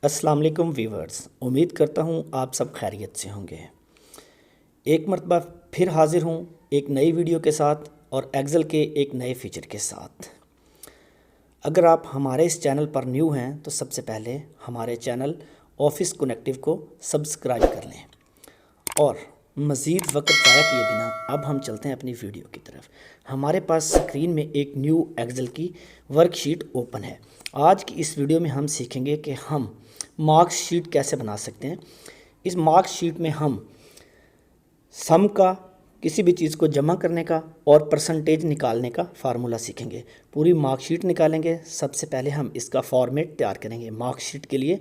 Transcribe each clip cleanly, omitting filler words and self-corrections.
अस्सलाम वालेकुम व्यूवर्स, उम्मीद करता हूँ आप सब खैरियत से होंगे। एक मरतबा फिर हाज़िर हूँ एक नई वीडियो के साथ और एक्सेल के एक नए फीचर के साथ। अगर आप हमारे इस चैनल पर न्यू हैं तो सबसे पहले हमारे चैनल ऑफिस कनेक्टिव को सब्सक्राइब कर लें और मज़ीद वक्त ज़ाया किए बिना अब हम चलते हैं अपनी वीडियो की तरफ। हमारे पास स्क्रीन में एक न्यू एक्सेल की वर्कशीट ओपन है। आज की इस वीडियो में हम सीखेंगे कि हम मार्क्स शीट कैसे बना सकते हैं। इस मार्क्स शीट में हम सम का, किसी भी चीज़ को जमा करने का और परसेंटेज निकालने का फार्मूला सीखेंगे। पूरी मार्कशीट निकालेंगे। सबसे पहले हम इसका फॉर्मेट तैयार करेंगे। मार्कशीट के लिए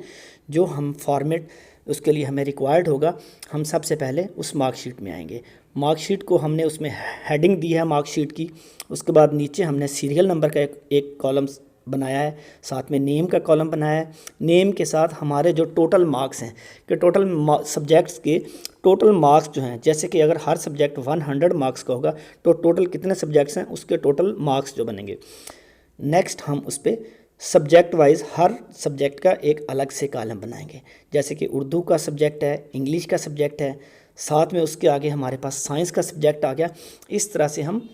जो हम फॉर्मेट उसके लिए हमें रिक्वायर्ड होगा, हम सबसे पहले उस मार्कशीट में आएंगे। मार्कशीट को हमने उसमें हेडिंग दी है मार्कशीट की। उसके बाद नीचे हमने सीरियल नंबर का एक कॉलम बनाया है, साथ में नेम का कॉलम बनाया है। नेम के साथ हमारे जो टोटल मार्क्स हैं कि टोटल सब्जेक्ट्स के टोटल मार्क्स जो हैं, जैसे कि अगर हर सब्जेक्ट 100 मार्क्स का होगा तो टोटल कितने सब्जेक्ट्स हैं उसके टोटल मार्क्स जो बनेंगे। नेक्स्ट हम उस पर सब्जेक्ट वाइज हर सब्जेक्ट का एक अलग से कॉलम बनाएंगे। जैसे कि उर्दू का सब्जेक्ट है, इंग्लिश का सब्जेक्ट है, साथ में उसके आगे हमारे पास साइंस का सब्जेक्ट आ गया। इस तरह से हम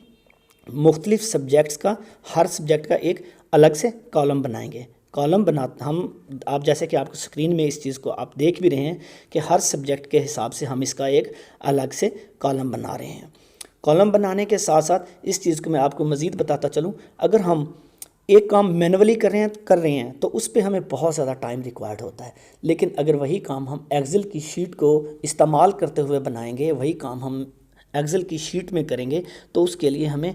मुख्तलिफ सब्जेक्ट्स का, हर सब्जेक्ट का एक अलग से कॉलम बनाएंगे। कॉलम बना हम, आप जैसे कि आपको स्क्रीन में इस चीज़ को आप देख भी रहे हैं कि हर सब्जेक्ट के हिसाब से हम इसका एक अलग से कॉलम बना रहे हैं। कॉलम बनाने के साथ साथ इस चीज़ को मैं आपको मज़ीद बताता चलूँ, अगर हम एक काम मैनुअली कर रहे हैं तो उस पर हमें बहुत ज़्यादा टाइम रिक्वायर्ड होता है। लेकिन अगर वही काम हम एक्सेल की शीट को इस्तेमाल करते हुए बनाएंगे, वही काम हम एक्सेल की शीट में करेंगे तो उसके लिए हमें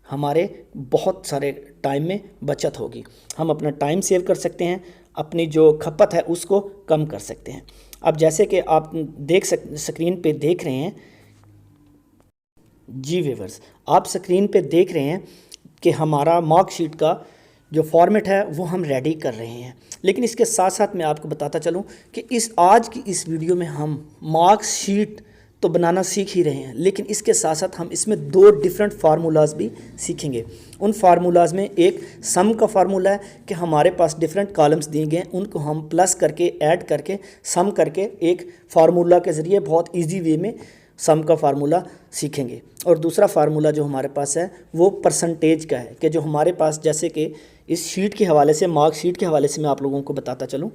हमारे बहुत सारे टाइम में बचत होगी। हम अपना टाइम सेव कर सकते हैं, अपनी जो खपत है उसको कम कर सकते हैं। अब जैसे कि आप स्क्रीन पे देख रहे हैं, जी व्यूअर्स, आप स्क्रीन पे देख रहे हैं कि हमारा मार्कशीट का जो फॉर्मेट है वो हम रेडी कर रहे हैं। लेकिन इसके साथ साथ मैं आपको बताता चलूँ कि आज की इस वीडियो में हम मार्कशीट तो बनाना सीख ही रहे हैं, लेकिन इसके साथ साथ हम इसमें दो डिफरेंट फार्मूलाज भी सीखेंगे। उन फार्मूलाज में एक सम का फार्मूला है कि हमारे पास डिफरेंट कॉलम्स दिए गए हैं, उनको हम प्लस करके, ऐड करके, सम करके एक फार्मूला के ज़रिए बहुत ईजी वे में सम का फार्मूला सीखेंगे। और दूसरा फार्मूला जो हमारे पास है वो परसेंटेज का है कि जो हमारे पास, जैसे कि इस शीट के हवाले से, मार्कशीट के हवाले से मैं आप लोगों को बताता चलूँ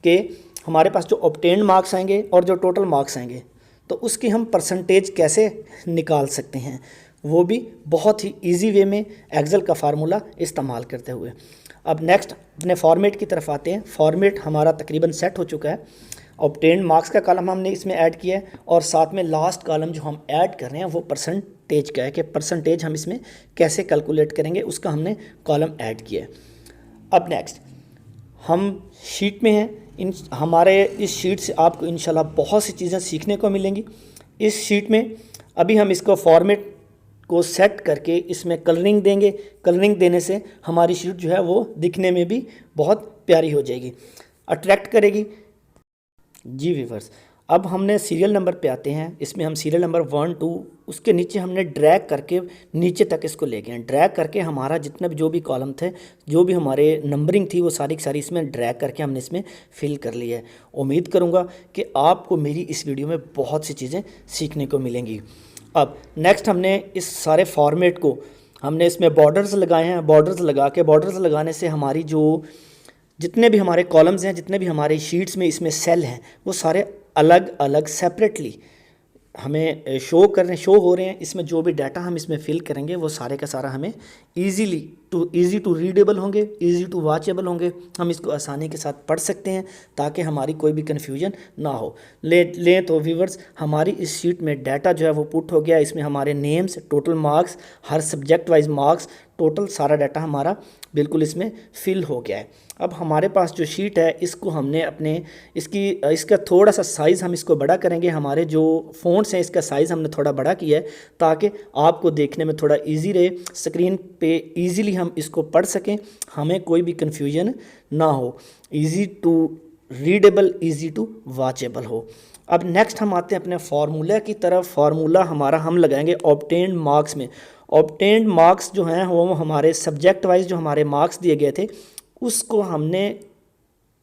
कि हमारे पास जो ऑब्टेन्ड मार्क्स आएंगे और जो टोटल मार्क्स आएंगे तो उसकी हम परसेंटेज कैसे निकाल सकते हैं, वो भी बहुत ही इजी वे में एक्सेल का फार्मूला इस्तेमाल करते हुए। अब नेक्स्ट अपने फॉर्मेट की तरफ आते हैं। फॉर्मेट हमारा तकरीबन सेट हो चुका है। ऑब्टेन्ड मार्क्स का कॉलम हमने इसमें ऐड किया है और साथ में लास्ट कॉलम जो हम ऐड कर रहे हैं वो परसेंटेज का है कि परसेंटेज हम इसमें कैसे कैलकुलेट करेंगे, उसका हमने कॉलम ऐड किया है। अब नेक्स्ट हम शीट में हैं। हमारे इस शीट से आपको इंशाल्लाह बहुत सी चीज़ें सीखने को मिलेंगी। इस शीट में अभी हम इसको फॉर्मेट को सेट करके इसमें कलरिंग देंगे। कलरिंग देने से हमारी शीट जो है वो दिखने में भी बहुत प्यारी हो जाएगी, अट्रैक्ट करेगी। जी व्यूअर्स, अब हमने सीरियल नंबर पे आते हैं। इसमें हम सीरियल नंबर 1, 2, उसके नीचे हमने ड्रैग करके नीचे तक इसको ले गए हैं। ड्रैग करके हमारा जितना भी जो भी कॉलम थे, जो भी हमारे नंबरिंग थी, वो सारी की सारी इसमें ड्रैग करके हमने इसमें फिल कर लिया है। उम्मीद करूँगा कि आपको मेरी इस वीडियो में बहुत सी चीज़ें सीखने को मिलेंगी। अब नेक्स्ट हमने इस सारे फॉर्मेट को, हमने इसमें बॉर्डर्स लगाए हैं। बॉर्डर्स लगा के, बॉर्डर्स लगाने से हमारी जो जितने भी हमारे कॉलम्स हैं, जितने भी हमारे शीट्स में इसमें सेल हैं, वो सारे अलग अलग सेपरेटली हमें शो हो रहे हैं। इसमें जो भी डाटा हम इसमें फिल करेंगे वो सारे का सारा हमें ईजी टू रीडेबल होंगे, ईजी टू वॉचेबल होंगे। हम इसको आसानी के साथ पढ़ सकते हैं ताकि हमारी कोई भी कन्फ्यूजन ना हो। लें तो व्यूवर्स, हमारी इस शीट में डाटा जो है वो पुट हो गया। इसमें हमारे नेम्स, टोटल मार्क्स, हर सब्जेक्ट वाइज मार्क्स, टोटल सारा डाटा हमारा बिल्कुल इसमें फिल हो गया है। अब हमारे पास जो शीट है इसको हमने इसका थोड़ा सा साइज़ हम इसको बड़ा करेंगे। हमारे जो फ़ॉन्ट्स हैं इसका साइज़ हमने थोड़ा बड़ा किया है ताकि आपको देखने में थोड़ा इजी रहे, स्क्रीन पे इजीली हम इसको पढ़ सकें, हमें कोई भी कन्फ्यूजन ना हो, easy to readable, easy to watchable हो। अब नेक्स्ट हम आते हैं अपने फार्मूला की तरफ। फार्मूला हमारा हम लगाएंगे ऑब्टेन्ड मार्क्स में। ऑब्टेन्ड मार्क्स जो हैं वो हमारे सब्जेक्ट वाइज जो हमारे मार्क्स दिए गए थे उसको हमने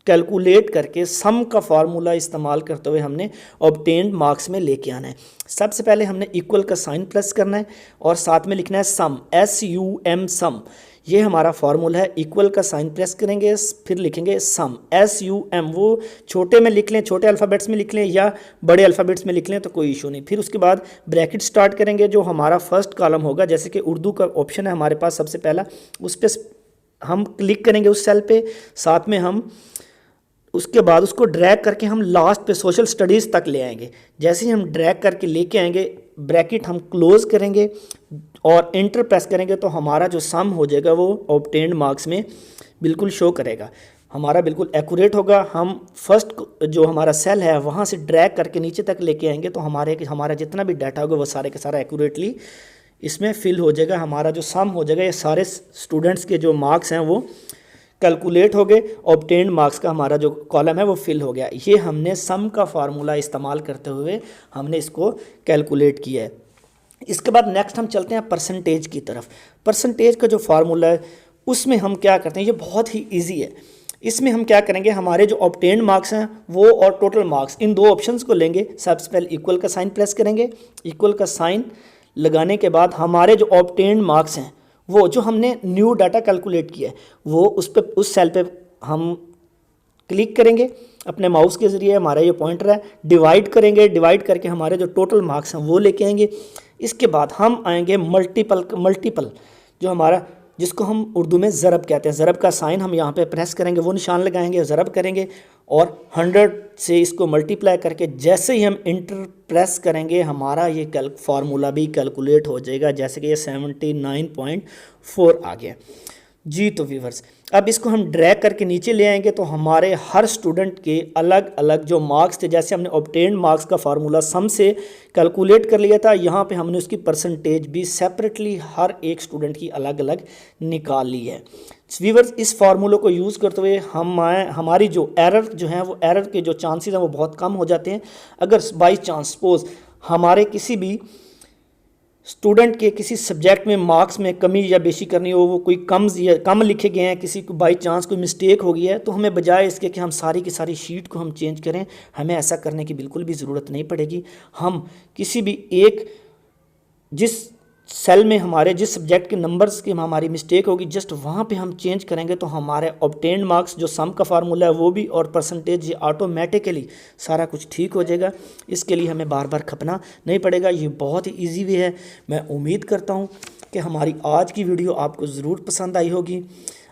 कैलकुलेट करके सम का फार्मूला इस्तेमाल करते हुए हमने ऑब्टेन्ड मार्क्स में लेके आना है। सबसे पहले हमने इक्वल का साइन प्लस करना है और साथ में लिखना है सम, SUM सम। ये हमारा फार्मूला है। इक्वल का साइन प्रेस करेंगे, फिर लिखेंगे सम, SUM। वो छोटे में लिख लें, छोटे अल्फ़ाबेट्स में लिख लें या बड़े अल्फ़ाबेट्स में लिख लें तो कोई इशू नहीं। फिर उसके बाद ब्रैकेट स्टार्ट करेंगे। जो हमारा फर्स्ट कॉलम होगा, जैसे कि उर्दू का ऑप्शन है हमारे पास सबसे पहला, उस पर हम क्लिक करेंगे उस सेल पे। साथ में हम उसके बाद उसको ड्रैग करके हम लास्ट पे सोशल स्टडीज़ तक ले आएंगे। जैसे ही हम ड्रैग करके लेके आएंगे, ब्रैकेट हम क्लोज करेंगे और एंटर प्रेस करेंगे तो हमारा जो सम हो जाएगा वो ऑब्टेन्ड मार्क्स में बिल्कुल शो करेगा, हमारा बिल्कुल एक्यूरेट होगा। हम फर्स्ट जो हमारा सेल है वहाँ से ड्रैग करके नीचे तक लेके आएंगे तो हमारा जितना भी डाटा होगा वो सारे के सारा एक्यूरेटली इसमें फिल हो जाएगा। हमारा जो सम हो जाएगा, ये सारे स्टूडेंट्स के जो मार्क्स हैं वो कैलकुलेट हो गए, ऑब्टेन्ड मार्क्स का हमारा जो कॉलम है वो फिल हो गया। ये हमने सम का फार्मूला इस्तेमाल करते हुए हमने इसको कैलकुलेट किया है। इसके बाद नेक्स्ट हम चलते हैं परसेंटेज की तरफ। परसेंटेज का जो फार्मूला है उसमें हम क्या करते हैं, ये बहुत ही ईजी है। इसमें हम क्या करेंगे, हमारे जो ऑब्टेन्ड मार्क्स हैं वो और टोटल मार्क्स, इन दो ऑप्शंस को लेंगे। सबसे पहले इक्वल का साइन प्रेस करेंगे। इक्वल का साइन लगाने के बाद हमारे जो ऑब्टेन्ड मार्क्स हैं वो जो हमने न्यू डाटा कैलकुलेट किया है वो उस सेल पे हम क्लिक करेंगे अपने माउस के ज़रिए। हमारा ये पॉइंटर है, डिवाइड करेंगे। डिवाइड करके हमारे जो टोटल मार्क्स हैं वो लेके आएंगे। इसके बाद हम आएंगे मल्टीपल जो हमारा, जिसको हम उर्दू में ज़रब कहते हैं। ज़रब का साइन हम यहाँ पे प्रेस करेंगे, वो निशान लगाएंगे, ज़रब करेंगे और 100 से इसको मल्टीप्लाई करके जैसे ही हम इंटर प्रेस करेंगे हमारा ये फार्मूला भी कैलकुलेट हो जाएगा। जैसे कि ये 79.4 आ गया जी। तो व्यूअर्स, अब इसको हम ड्रैग करके नीचे ले आएंगे तो हमारे हर स्टूडेंट के अलग अलग जो मार्क्स थे, जैसे हमने ऑब्टेन्ड मार्क्स का फार्मूला सम से कैलकुलेट कर लिया था, यहाँ पे हमने उसकी परसेंटेज भी सेपरेटली हर एक स्टूडेंट की अलग अलग निकाल ली है। व्यूअर्स, इस फार्मूले को यूज़ करते हुए हमारी जो एरर जो है वो एरर के जो चांसेस हैं वो बहुत कम हो जाते हैं। अगर बाई चांस सपोज हमारे किसी भी स्टूडेंट के किसी सब्जेक्ट में मार्क्स में कमी या बेशी करनी हो, वो कोई कम लिखे गए हैं, किसी को बाई चांस कोई मिस्टेक हो गई है, तो हमें बजाय इसके कि हम सारी की सारी शीट को हम चेंज करें, हमें ऐसा करने की बिल्कुल भी ज़रूरत नहीं पड़ेगी। हम किसी भी एक जिस सेल में हमारे जिस सब्जेक्ट के नंबर्स की हमारी मिस्टेक होगी जस्ट वहाँ पे हम चेंज करेंगे तो हमारे ऑब्टेन्ड मार्क्स जो सम का फार्मूला है वो भी और परसेंटेज ये ऑटोमेटिकली सारा कुछ ठीक हो जाएगा। इसके लिए हमें बार बार खपना नहीं पड़ेगा। ये बहुत ही ईजी वे है। मैं उम्मीद करता हूँ कि हमारी आज की वीडियो आपको ज़रूर पसंद आई होगी।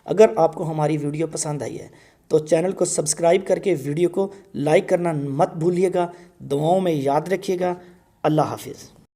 अगर आपको हमारी वीडियो पसंद आई है तो चैनल को सब्सक्राइब करके वीडियो को लाइक करना मत भूलिएगा। दुआओं में याद रखिएगा। अल्लाह हाफिज़।